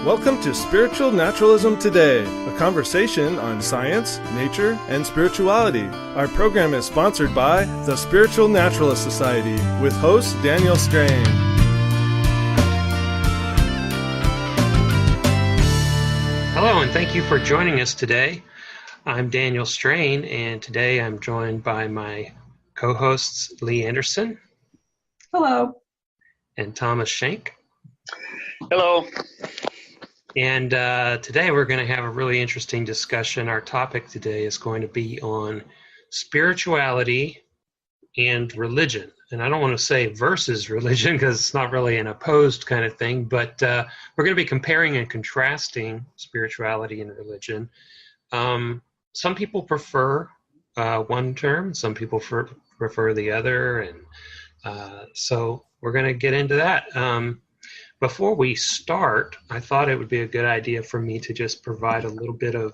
Welcome to Spiritual Naturalism Today, a conversation on science, nature, and spirituality. Our program is sponsored by the Spiritual Naturalist Society with host Daniel Strain. Hello, and thank you for joining us today. I'm Daniel Strain, and today I'm joined by my co-hosts Leigh Anderson. Hello. And Thomas Schenk. Hello. And today we're going to have a really interesting discussion. Our topic today is going to be on spirituality and religion. And I don't want to say versus religion because it's not really an opposed kind of thing, but we're going to be comparing and contrasting spirituality and religion. Some people prefer one term, some people prefer the other, and so we're going to get into that. Before we start, I thought it would be a good idea for me to just provide a little bit of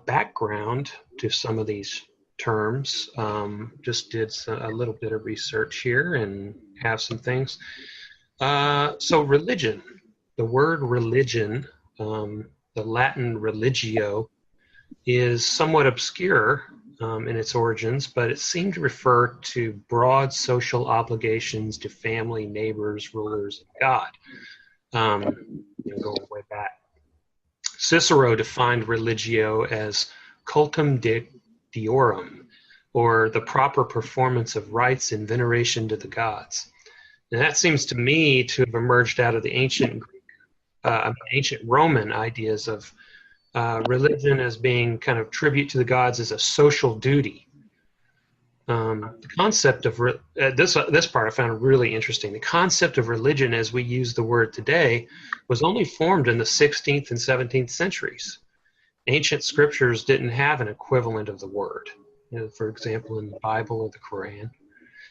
background to some of these terms. Just did a little bit of research here and have some things. So religion, the word religion, the Latin religio, is somewhat obscure in its origins, but it seemed to refer to broad social obligations to family, neighbors, rulers, and God. Going way back. Cicero defined religio as cultum deorum, or the proper performance of rites in veneration to the gods. And that seems to me to have emerged out of the ancient Roman ideas of religion as being kind of tribute to the gods as a social duty. The concept of this part I found really interesting. The concept of religion as we use the word today was only formed in the 16th and 17th centuries. Ancient scriptures didn't have an equivalent of the word, for example, in the Bible or the Quran.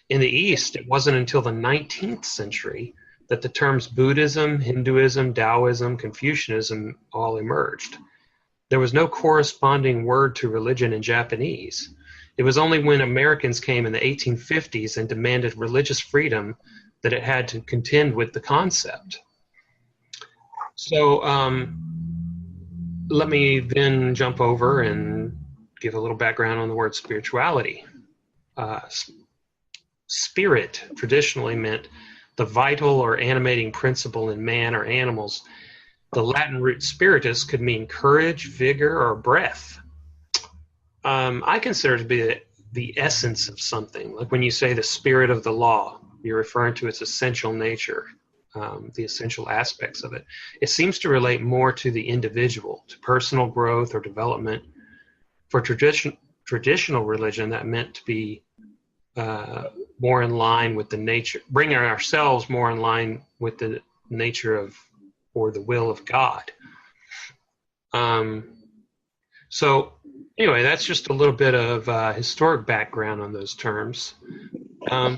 In the East, it wasn't until the 19th century that the terms Buddhism, Hinduism, Taoism, Confucianism all emerged. There was no corresponding word to religion in Japanese. It was only when Americans came in the 1850s and demanded religious freedom that it had to contend with the concept. So let me then jump over and give a little background on the word spirituality. Spirit traditionally meant the vital or animating principle in man or animals. The Latin root spiritus could mean courage, vigor, or breath. I consider it to be the essence of something. Like when you say the spirit of the law, you're referring to its essential nature, the essential aspects of it. It seems to relate more to the individual, to personal growth or development. For traditional religion, that meant to be more in line with the nature, bringing ourselves more in line with the nature of or the will of God. So anyway, that's just a little bit of historic background on those terms. How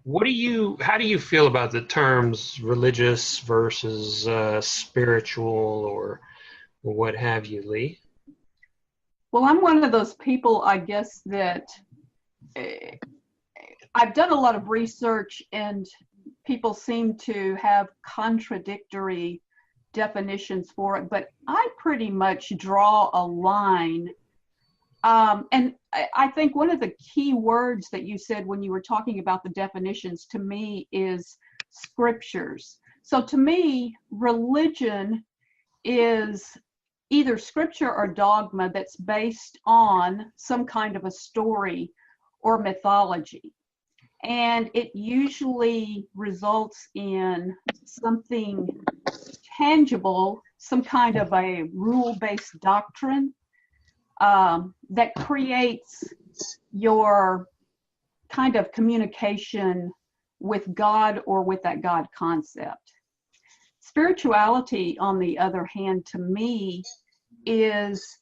do you feel about the terms religious versus spiritual or what have you, Leigh? Well, I'm one of those people, I guess, that I've done a lot of research and people seem to have contradictory definitions for it, but I pretty much draw a line. And I think one of the key words that you said when you were talking about the definitions to me is scriptures. So to me, religion is either scripture or dogma that's based on some kind of a story or mythology. And it usually results in something tangible, some kind of a rule-based doctrine that creates your kind of communication with God or with that God concept. Spirituality, on the other hand, to me, is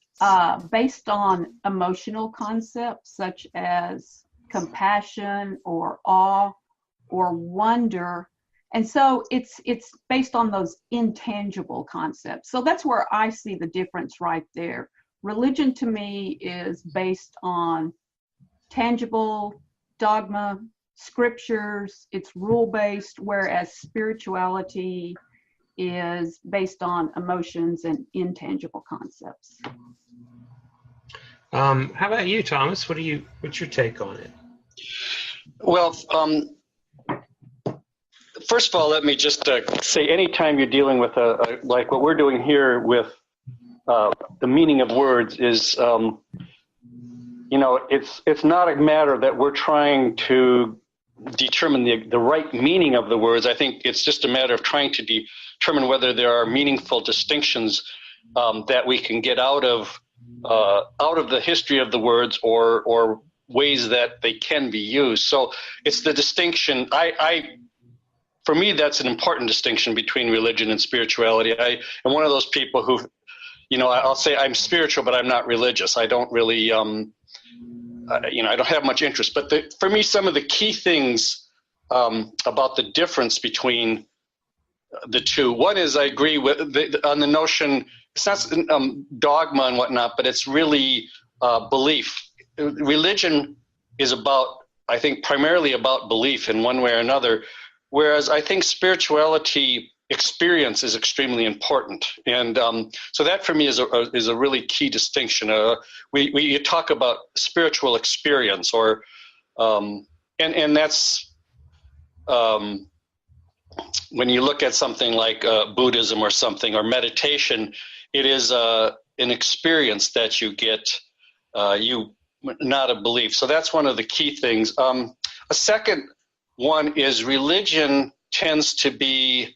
based on emotional concepts such as compassion or awe or wonder. And so it's based on those intangible concepts. So that's where I see the difference right there. Religion to me is based on tangible dogma, scriptures, it's rule-based, whereas spirituality is based on emotions and intangible concepts. How about you, Thomas? What's your take on it? Well, first of all, let me just say, anytime you're dealing with like what we're doing here with the meaning of words is, it's not a matter that we're trying to determine the right meaning of the words. I think it's just a matter of trying to determine whether there are meaningful distinctions that we can get out of the history of the words or ways that they can be used. So it's the distinction. For me, that's an important distinction between religion and spirituality. I am one of those people who, I'll say I'm spiritual, but I'm not religious. I don't really, I don't have much interest. But for me, some of the key things about the difference between the two. One is I agree with on the notion, it's not dogma and whatnot, but it's really belief. Religion is I think, primarily about belief in one way or another, whereas I think spirituality experience is extremely important. And so that for me is a really key distinction. We talk about spiritual experience, or and that's when you look at something like Buddhism or something, or meditation, it is an experience that you get, not a belief. So that's one of the key things. A second one is religion tends to be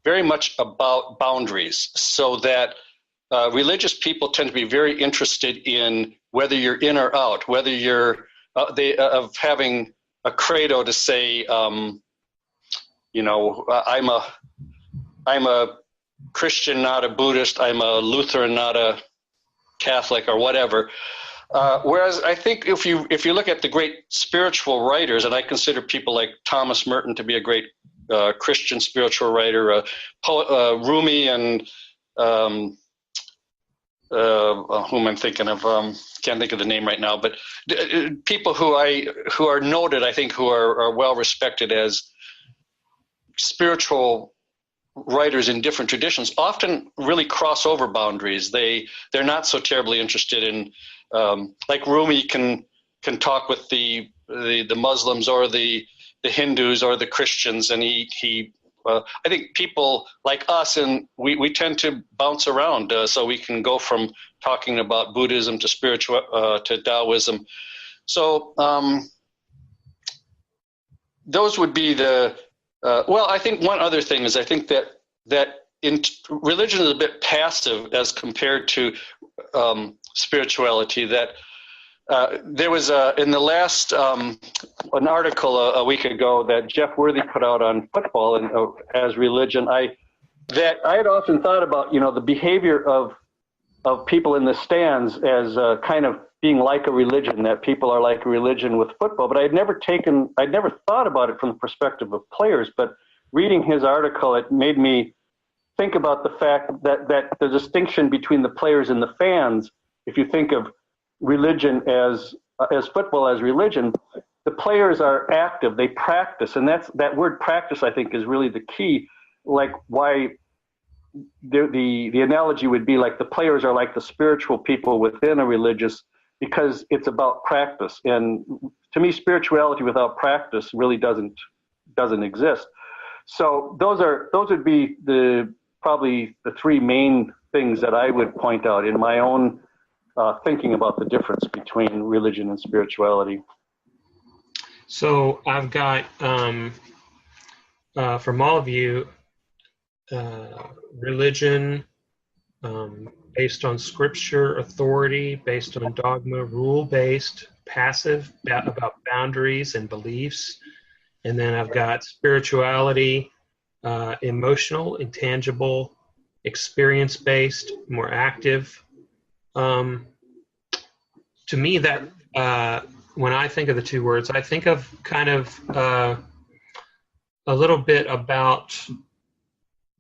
very much about boundaries, so that religious people tend to be very interested in whether you're in or out, whether you're of having a credo to say, I'm a Christian, not a Buddhist. I'm a Lutheran, not a Catholic, or whatever. Whereas I think if you look at the great spiritual writers, and I consider people like Thomas Merton to be a great Christian spiritual writer, Rumi, and whom I'm thinking of, can't think of the name right now, but people who are noted, I think, who are well respected as spiritual writers in different traditions, often really cross over boundaries. They're not so terribly interested in, like Rumi can talk with the Muslims or the Hindus or the Christians, and I think people like us, and we tend to bounce around, so we can go from talking about Buddhism to to Taoism. So those would be I think one other thing is I think that religion is a bit passive as compared to spirituality. That there was in the last an article a week ago that Jeff Worthy put out on football and as religion. I had often thought about the behavior of people in the stands as kind of being like a religion, that people are like a religion with football, but I'd never thought about it from the perspective of players. But reading his article, it made me think about the fact that the distinction between the players and the fans, if you think of religion as football as religion, the players are active, they practice, and that word practice, I think, is really the key. Like why the analogy would be like the players are like the spiritual people within a religious, because it's about practice. And to me, spirituality without practice really doesn't exist. So those would be probably the three main things that I would point out in my own thinking about the difference between religion and spirituality. So I've got from all of you, religion based on scripture, authority, based on dogma, rule-based, passive, about boundaries and beliefs. And then I've got spirituality, emotional, intangible, experience-based, more active. To me, that when I think of the two words, I think of kind of a little bit about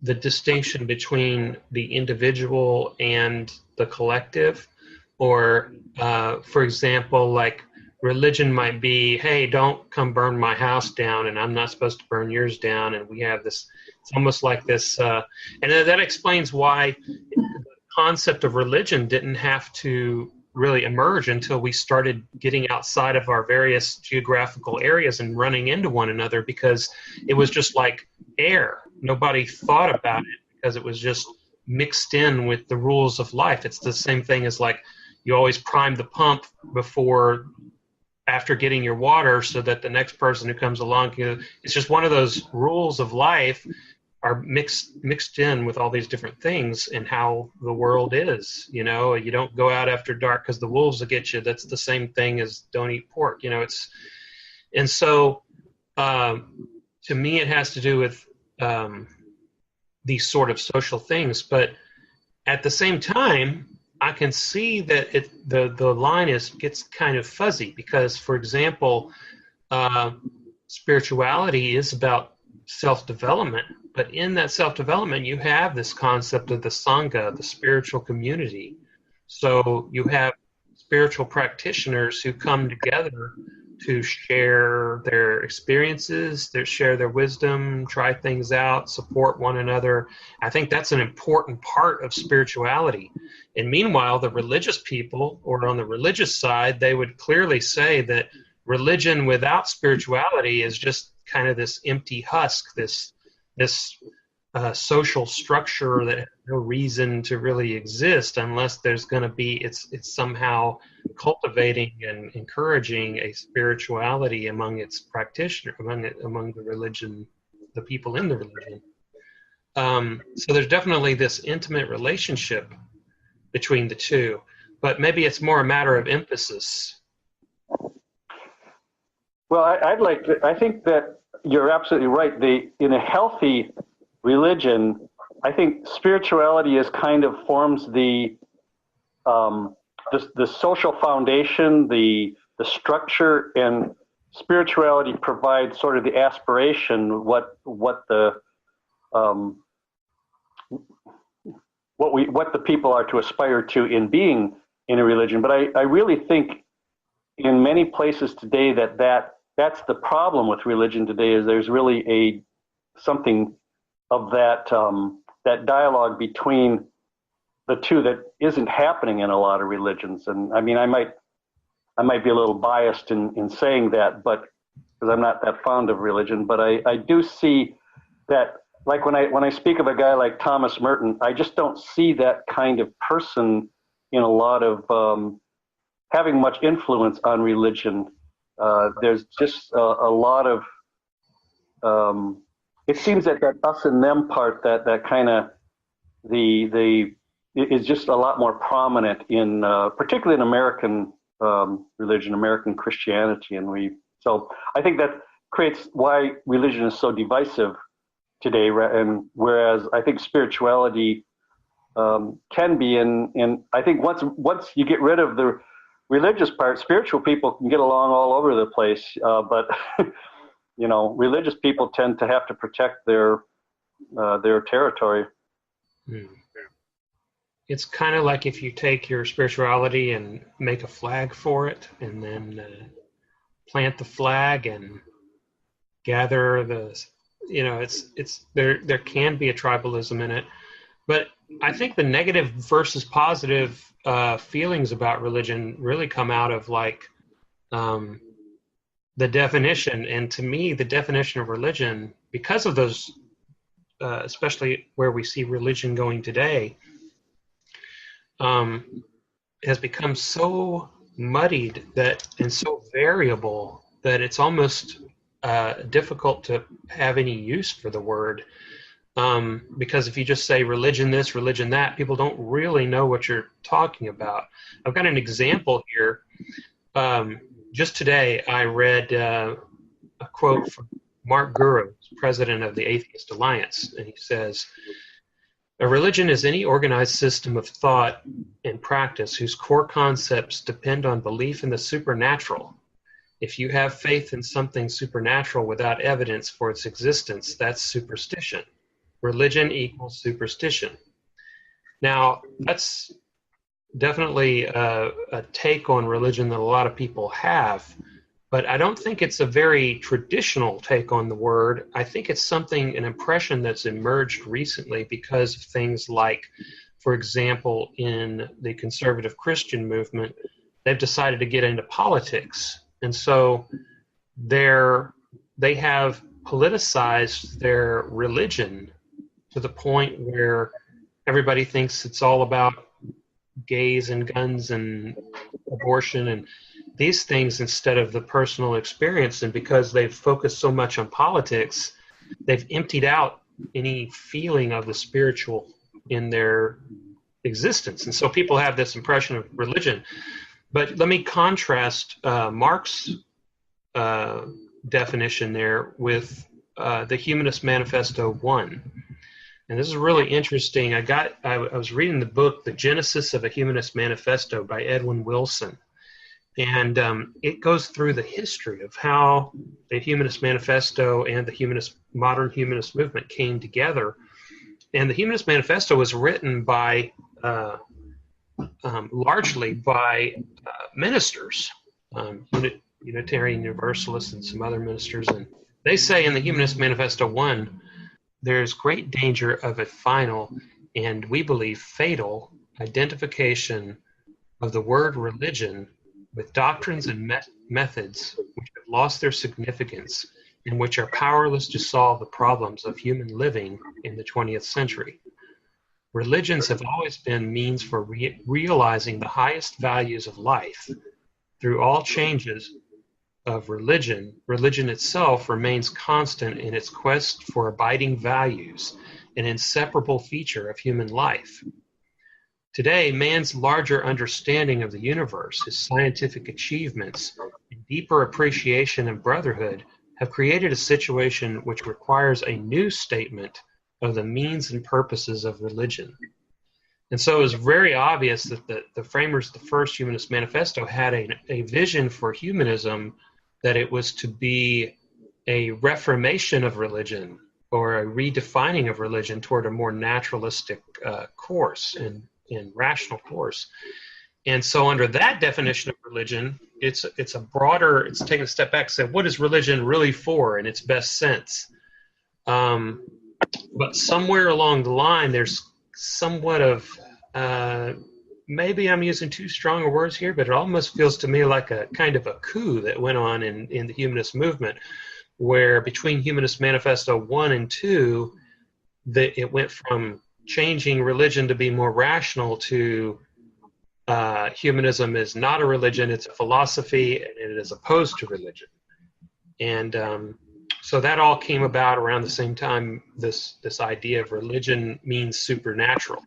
the distinction between the individual and the collective. Or, for example, like religion might be, hey, don't come burn my house down, and I'm not supposed to burn yours down, and we have this It's almost like this, and that explains why the concept of religion didn't have to really emerge until we started getting outside of our various geographical areas and running into one another, because it was just like air. Nobody thought about it because it was just mixed in with the rules of life. It's the same thing as like you always prime the pump after getting your water so that the next person who comes along, it's just one of those rules of life are mixed in with all these different things and how the world is. You don't go out after dark because the wolves will get you. That's the same thing as don't eat pork. And so to me, it has to do with these sort of social things. But at the same time, I can see that the line gets kind of fuzzy because, for example, spirituality is about self-development, but in that self-development, you have this concept of the Sangha, the spiritual community. So you have spiritual practitioners who come together to share their experiences, share their wisdom, try things out, support one another. I think that's an important part of spirituality. And meanwhile, the religious people, or on the religious side, they would clearly say that religion without spirituality is just kind of this empty husk, this social structure that has no reason to really exist unless there's going to be it's somehow cultivating and encouraging a spirituality among its practitioners, among the religion, the people in the religion. So there's definitely this intimate relationship between the two, but maybe it's more a matter of emphasis. Well, I think that you're absolutely right. In a healthy religion, I think spirituality forms the social foundation, the structure, and spirituality provides sort of the aspiration, what the people are to aspire to in being in a religion. But I really think in many places today that's the problem with religion today, is there's really something of that dialogue between the two that isn't happening in a lot of religions. And I mean, I might be a little biased in saying that, but because I'm not that fond of religion, but I do see that, like when I speak of a guy like Thomas Merton, I just don't see that kind of person in a lot of having much influence on religion. There's just a lot of it seems that us and them part that kind of is just a lot more prominent in particularly in American religion, American Christianity, so I think that creates why religion is so divisive today. And whereas I think spirituality can be I think once you get rid of the religious part, spiritual people can get along all over the place, but religious people tend to have to protect their territory. It's kind of like if you take your spirituality and make a flag for it, and then plant the flag and gather there can be a tribalism in it. But I think the negative versus positive feelings about religion really come out of the definition. And to me, the definition of religion, because of those, especially where we see religion going today, has become so muddied and so variable that it's almost difficult to have any use for the word. Because if you just say religion this, religion that, people don't really know what you're talking about. I've got an example here. Just today, I read a quote from Mark Guru, president of the Atheist Alliance, and he says, "A religion is any organized system of thought and practice whose core concepts depend on belief in the supernatural. If you have faith in something supernatural without evidence for its existence, that's superstition. Religion equals superstition." Now, that's definitely a take on religion that a lot of people have, But I don't think it's a very traditional take on the word. I think it's an impression that's emerged recently because of things like, for example, in the conservative Christian movement, they've decided to get into politics. And so they have politicized their religion to the point where everybody thinks it's all about gays and guns and abortion and these things instead of the personal experience. And because they've focused so much on politics, they've emptied out any feeling of the spiritual in their existence. And so people have this impression of religion. But let me contrast Mark's definition there with the Humanist Manifesto 1. And this is really interesting. I was reading the book, The Genesis of a Humanist Manifesto by Edwin Wilson. And it goes through the history of how the Humanist Manifesto and the modern humanist movement came together. And the Humanist Manifesto was written by largely by ministers, Unitarian Universalists and some other ministers. And they say in the Humanist Manifesto 1, there's great danger of a final and, we believe, fatal identification of the word religion with doctrines and methods which have lost their significance and which are powerless to solve the problems of human living in the 20th century. Religions have always been means for realizing the highest values of life. Through all changes of religion itself remains constant in its quest for abiding values, an inseparable feature of human life. Today, man's larger understanding of the universe, his scientific achievements, and deeper appreciation of brotherhood have created a situation which requires a new statement of the means and purposes of religion. And so it was very obvious that the framers of the first Humanist Manifesto had a vision for humanism, that it was to be a reformation of religion or a redefining of religion toward a more naturalistic course and rational course. And so under that definition of religion, it's taking a step back and saying, what is religion really for in its best sense? But somewhere along the line, there's somewhat of, maybe I'm using too strong of words here, but it almost feels to me like a kind of a coup that went on in the humanist movement, where between Humanist Manifesto 1 and 2, it went from changing religion to be more rational to humanism is not a religion, it's a philosophy, and it is opposed to religion. And so that all came about around the same time, this idea of religion means supernatural.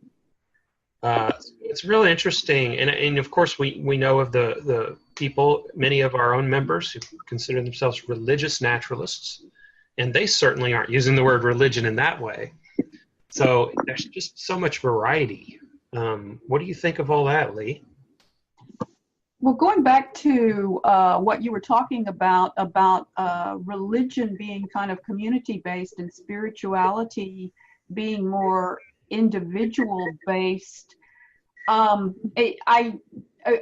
It's really interesting. And of course, we know of the people, many of our own members who consider themselves religious naturalists, and they certainly aren't using the word religion in that way. So there's just so much variety. What do you think of all that, Leigh? Well, going back to what you were talking about religion being kind of community-based and spirituality being more individual-based, I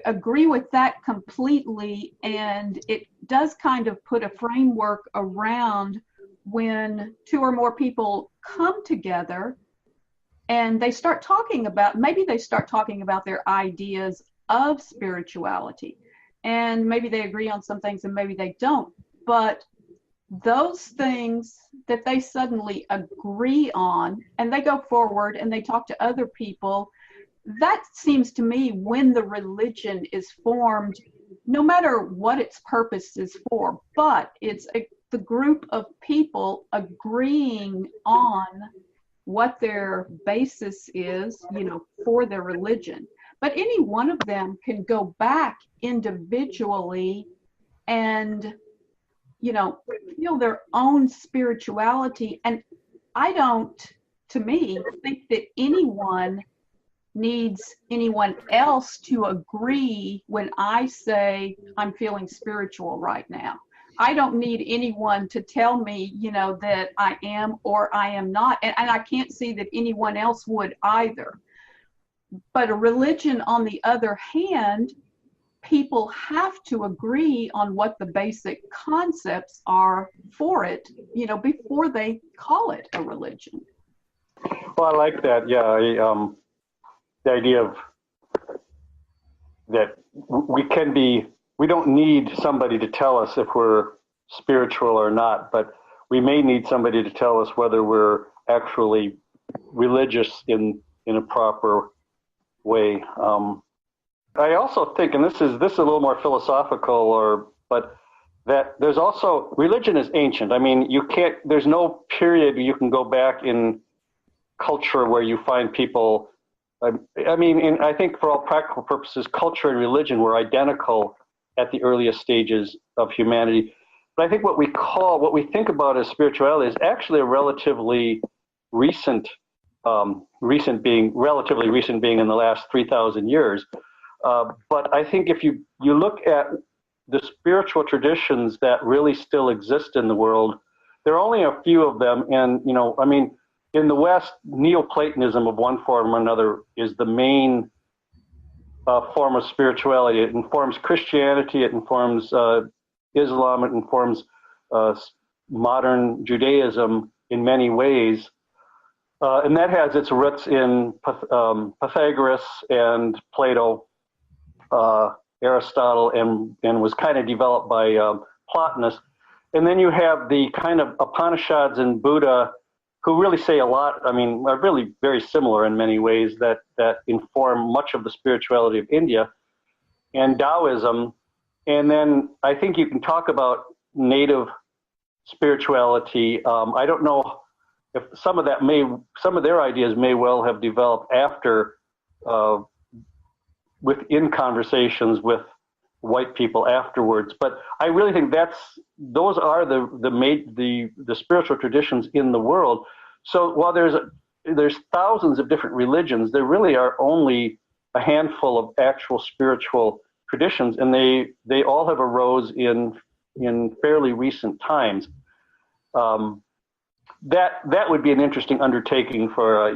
agree with that completely, and it does kind of put a framework around when two or more people come together and they start talking about their ideas of spirituality, and maybe they agree on some things and maybe they don't, but those things that they suddenly agree on and they go forward and they talk to other people, that seems to me when the religion is formed, no matter what its purpose is for, but it's the group of people agreeing on what their basis is, for their religion. But any one of them can go back individually and, feel their own spirituality. And I don't, to me, think that anyone needs anyone else to agree when I say I'm feeling spiritual right now. I don't need anyone to tell me, that I am or I am not. And I can't see that anyone else would either. But a religion, on the other hand, people have to agree on what the basic concepts are for it, before they call it a religion. Well, I like that. Yeah, the idea of that we don't need somebody to tell us if we're spiritual or not, but we may need somebody to tell us whether we're actually religious in a proper way. I also think, and this is a little more philosophical, but that there's also, religion is ancient. I mean, there's no period you can go back in culture where you find people. I think for all practical purposes, culture and religion were identical at the earliest stages of humanity. But I think what we think about as spirituality is actually a relatively recent being in the last 3,000 years. But I think if you look at the spiritual traditions that really still exist in the world, there are only a few of them. And, in the West, Neoplatonism of one form or another is the main form of spirituality. It informs Christianity, it informs Islam, it informs modern Judaism in many ways. And that has its roots in Pythagoras and Plato, Aristotle, and was kind of developed by Plotinus. And then you have the kind of Upanishads and Buddha, who really say a lot, are really very similar in many ways, that inform much of the spirituality of India, and Taoism. And then I think you can talk about native spirituality. I don't know if some of their ideas may well have developed after, within conversations with white people afterwards. But I really think those are the spiritual traditions in the world. So while there's thousands of different religions, there really are only a handful of actual spiritual traditions, and they all have arose in fairly recent times. That would be an interesting undertaking for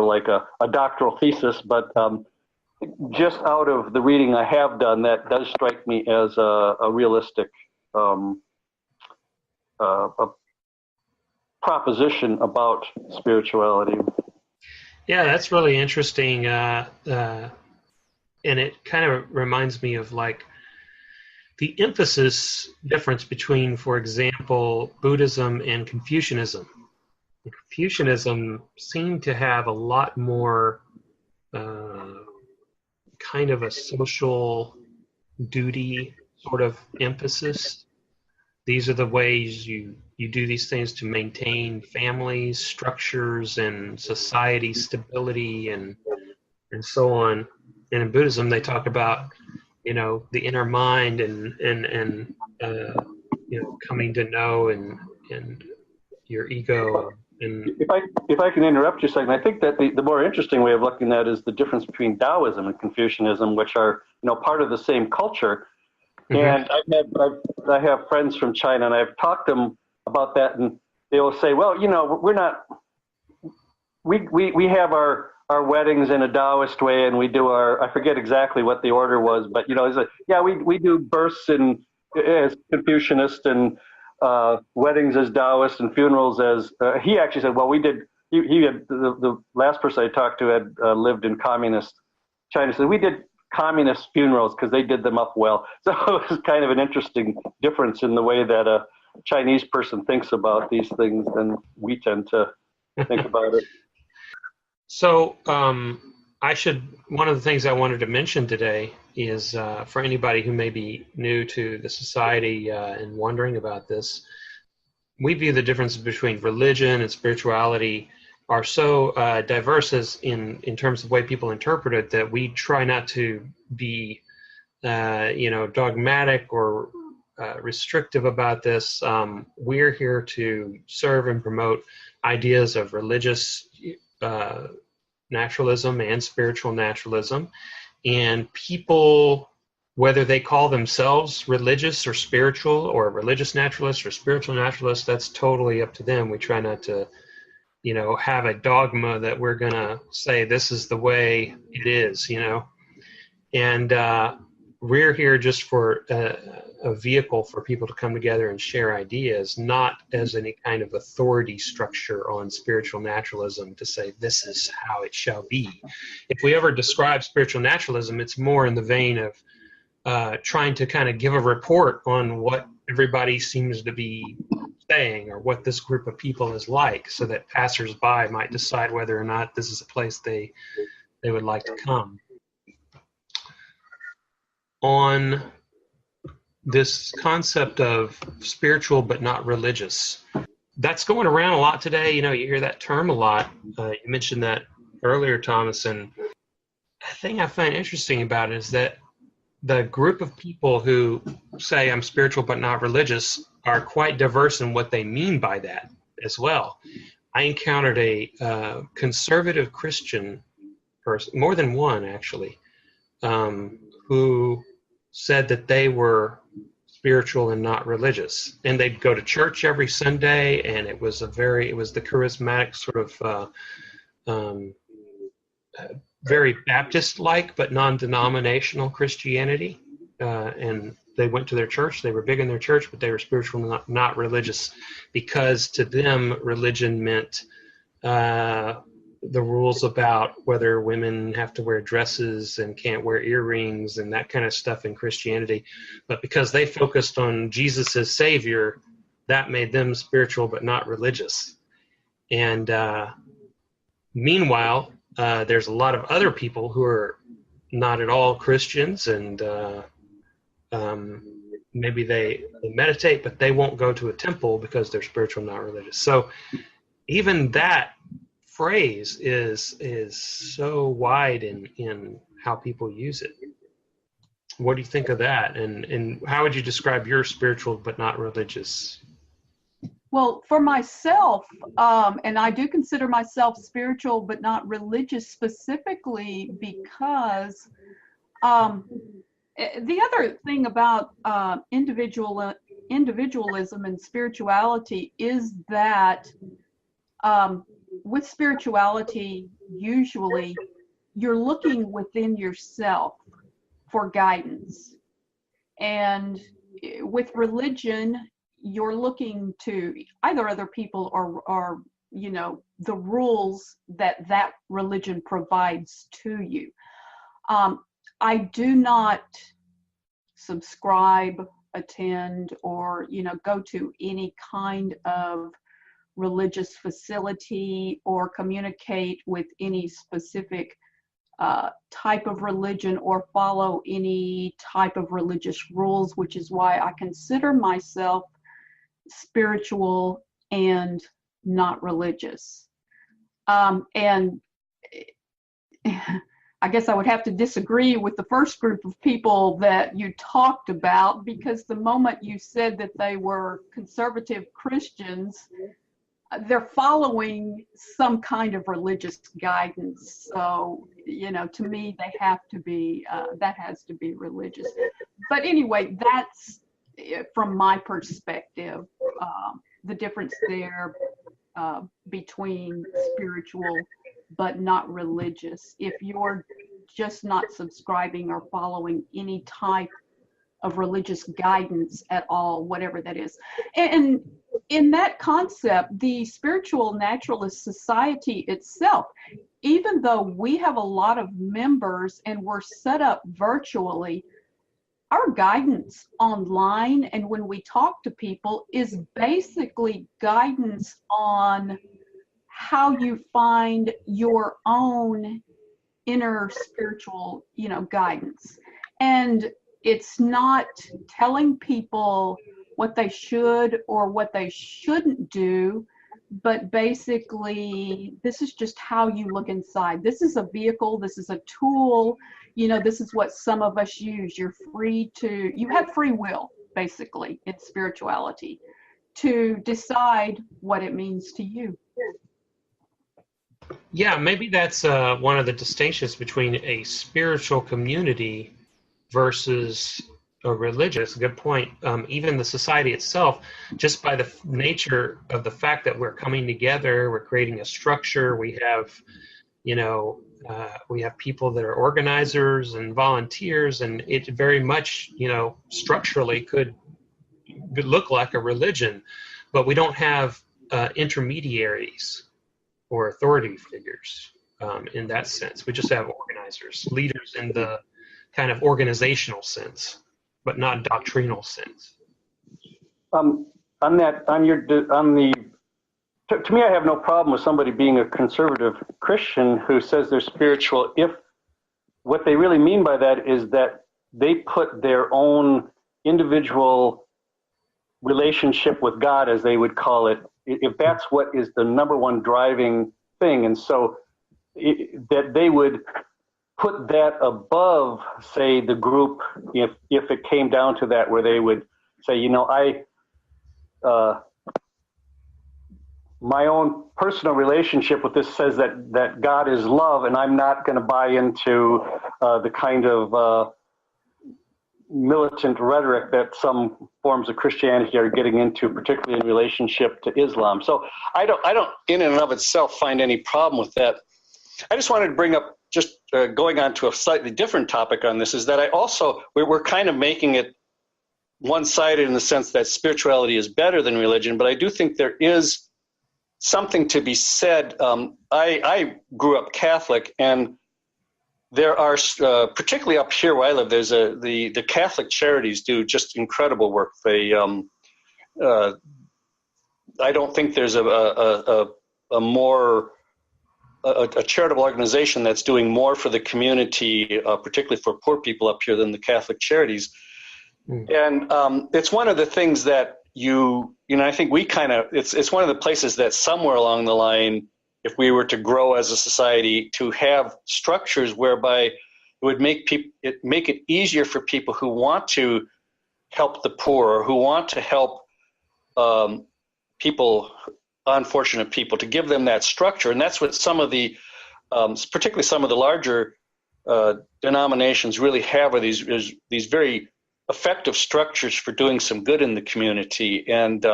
like a doctoral thesis, but just out of the reading I have done, that does strike me as a realistic a proposition about spirituality. Yeah, that's really interesting, and it kind of reminds me of like the emphasis difference between, for example, Buddhism and Confucianism. Confucianism seemed to have a lot more kind of a social duty sort of emphasis. These are the ways you do these things to maintain families, structures, and society stability, and so on. And in Buddhism, they talk about, the inner mind and coming to know and your ego. And if I can interrupt you a second, I think that the more interesting way of looking at it is the difference between Taoism and Confucianism, which are part of the same culture. Mm-hmm. And I have friends from China, and I've talked to them about that, and they will say, well, we're not. We have our weddings in a Taoist way, and we do I forget exactly what the order was, but it's like, yeah, we do births as Confucianist, and weddings as Taoist, and funerals as he actually said, well, we did. He had the last person I talked to had lived in communist China, so we did communist funerals because they did them up well. So it was kind of an interesting difference in the way that a Chinese person thinks about these things than we tend to think about it. So one of the things I wanted to mention today is for anybody who may be new to the society and wondering about this, we view the differences between religion and spirituality are so diverse in terms of the way people interpret it, that we try not to be dogmatic or restrictive about this. We're here to serve and promote ideas of religious naturalism and spiritual naturalism, and people, whether they call themselves religious or spiritual, or religious naturalists or spiritual naturalists, that's totally up to them. We try not to have a dogma that we're going to say this is the way it is, and we're here just for a vehicle for people to come together and share ideas, not as any kind of authority structure on spiritual naturalism to say this is how it shall be. If we ever describe spiritual naturalism, it's more in the vein of trying to kind of give a report on what everybody seems to be saying or what this group of people is like, so that passersby might decide whether or not this is a place they would like to come. On this concept of spiritual but not religious, that's going around a lot today. You hear that term a lot. You mentioned that earlier, Thomas, and the thing I find interesting about it is that the group of people who say I'm spiritual but not religious are quite diverse in what they mean by that as well. I encountered a conservative Christian person, more than one actually, who said that they were spiritual and not religious, and they'd go to church every Sunday, and it was the charismatic sort of very Baptist-like but non-denominational Christianity, and they went to their church. They were big in their church, but they were spiritual and not religious, because to them religion meant the rules about whether women have to wear dresses and can't wear earrings and that kind of stuff in Christianity. But because they focused on Jesus as Savior, that made them spiritual but not religious. And meanwhile, there's a lot of other people who are not at all Christians, and maybe they meditate, but they won't go to a temple because they're spiritual, not religious. So even that phrase is so wide in how people use it. What do you think of that? And how would you describe your spiritual but not religious? Well, for myself, and I do consider myself spiritual but not religious, specifically because the other thing about individualism and spirituality is that with spirituality, usually you're looking within yourself for guidance. And with religion, you're looking to either other people or the rules that religion provides to you. I do not subscribe, attend, or go to any kind of religious facility or communicate with any specific type of religion or follow any type of religious rules, which is why I consider myself spiritual and not religious. And I guess I would have to disagree with the first group of people that you talked about, because the moment you said that they were conservative Christians, they're following some kind of religious guidance. So, to me, they have to be, that has to be religious. But anyway, that's, from my perspective, the difference there between spiritual but not religious. If you're just not subscribing or following any type of religious guidance at all, whatever that is. And in that concept, the Spiritual Naturalist Society itself, even though we have a lot of members and we're set up virtually, our guidance online and when we talk to people is basically guidance on how you find your own inner spiritual, guidance. And it's not telling people what they should or what they shouldn't do, but basically this is just how you look inside. This is a vehicle, this is a tool, this is what some of us use. You have free will, basically, in spirituality, to decide what it means to you. Yeah, maybe that's one of the distinctions between a spiritual community versus a religious. Good point. Even the society itself, just by the nature of the fact that we're coming together, we're creating a structure, we have, We have people that are organizers and volunteers, and it very much, structurally could look like a religion, but we don't have intermediaries or authority figures in that sense. We just have organizers, leaders in the kind of organizational sense, but not doctrinal sense. To me, I have no problem with somebody being a conservative Christian who says they're spiritual if what they really mean by that is that they put their own individual relationship with God, as they would call it, if that's what is the number one driving thing. And so that they would put that above, say, the group, if it came down to that, where they would say, my own personal relationship with this says that God is love, and I'm not going to buy into the kind of militant rhetoric that some forms of Christianity are getting into, particularly in relationship to Islam. So I don't in and of itself find any problem with that. I just wanted to bring up, just going on to a slightly different topic on this, is that we're kind of making it one-sided in the sense that spirituality is better than religion, but I do think there is something to be said. I grew up Catholic, and there are, particularly up here where I live, there's the Catholic charities do just incredible work. They, I don't think there's a charitable organization that's doing more for the community, particularly for poor people up here, than the Catholic charities. And it's one of the things that I think it's one of the places that somewhere along the line, if we were to grow as a society, to have structures whereby it would make it easier for people who want to help the poor, or who want to help unfortunate people, to give them that structure. And that's what some of the, particularly some of the larger denominations really have, are these very effective structures for doing some good in the community. And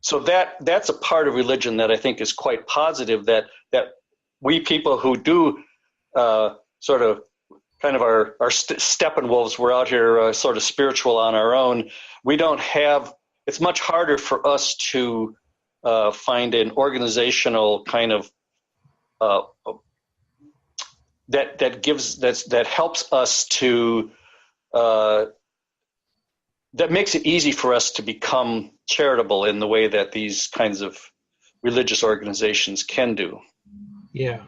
so that's a part of religion that I think is quite positive, that we people who do sort of kind of our Steppenwolves, we're out here sort of spiritual on our own, we don't have, it's much harder for us to find an organizational kind of that helps us to that makes it easy for us to become charitable in the way that these kinds of religious organizations can do. Yeah,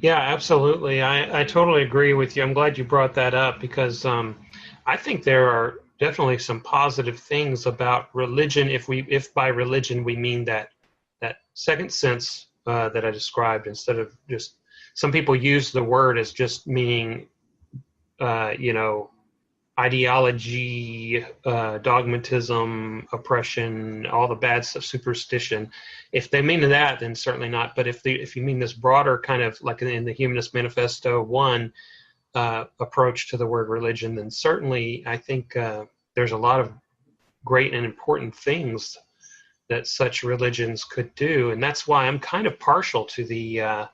absolutely. I totally agree with you. I'm glad you brought that up, because I think there are definitely some positive things about religion, if by religion we mean that second sense that I described, instead of just, some people use the word as just meaning ideology, dogmatism, oppression, all the bad stuff, superstition. If they mean that, then certainly not. But if you mean this broader kind of, like in the Humanist Manifesto 1 approach to the word religion, then certainly I think there's a lot of great and important things that such religions could do. And that's why I'm kind of partial to the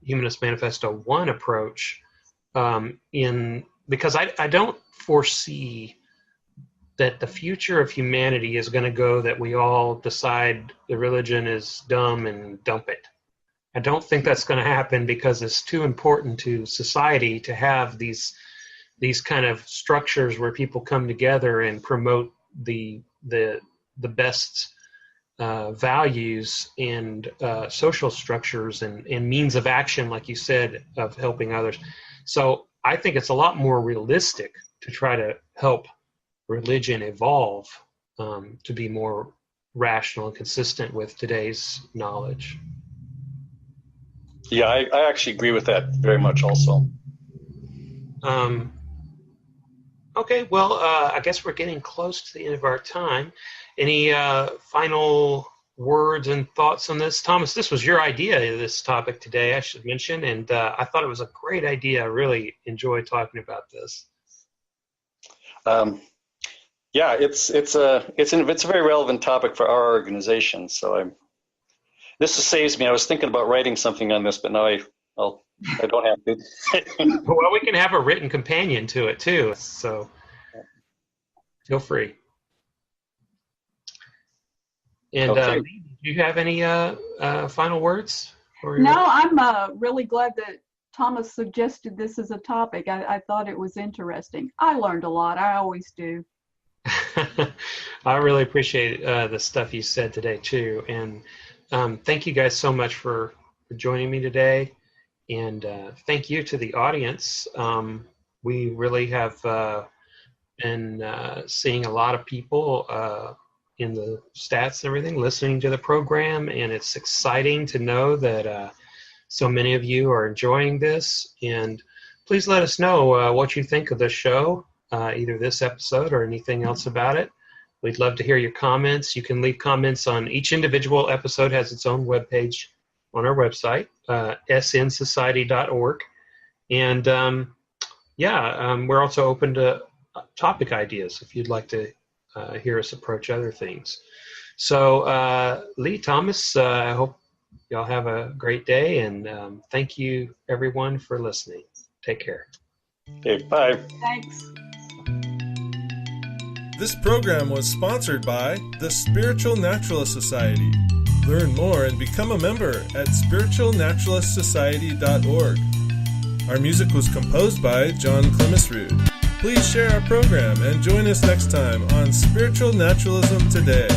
Humanist Manifesto 1 approach, because I don't foresee that the future of humanity is going to go that we all decide the religion is dumb and dump it. I don't think that's going to happen, because it's too important to society to have these kind of structures where people come together and promote the best values and social structures and means of action, like you said, of helping others. So I think it's a lot more realistic to try to help religion evolve to be more rational and consistent with today's knowledge. Yeah, I actually agree with that very much also. Okay, well, I guess we're getting close to the end of our time. Any final words and thoughts on this? Thomas, this was your idea, this topic today, I should mention, and I thought it was a great idea. I really enjoyed talking about this. Yeah, it's a very relevant topic for our organization. So this saves me. I was thinking about writing something on this, but now Well, I don't have to. Well, we can have a written companion to it too, so feel free. And Okay. Leigh, do you have any final words? No, I'm really glad that Thomas suggested this as a topic. I thought it was interesting. I learned a lot. I always do. I really appreciate the stuff you said today too, and thank you guys so much for joining me today, and thank you to the audience. We really have been seeing a lot of people in the stats and everything listening to the program, and it's exciting to know that so many of you are enjoying this. And please let us know what you think of the show, either this episode or anything else about it. We'd love to hear your comments. You can leave comments on each individual episode, has its own webpage on our website, snsociety.org. And we're also open to topic ideas if you'd like to hear us approach other things. So Leigh, Thomas, I hope y'all have a great day, and thank you everyone for listening. Take care. Okay, bye. Thanks. This program was sponsored by the Spiritual Naturalist Society. Learn more and become a member at spiritualnaturalistsociety.org. Our music was composed by John Clemisrude. Please share our program and join us next time on Spiritual Naturalism Today.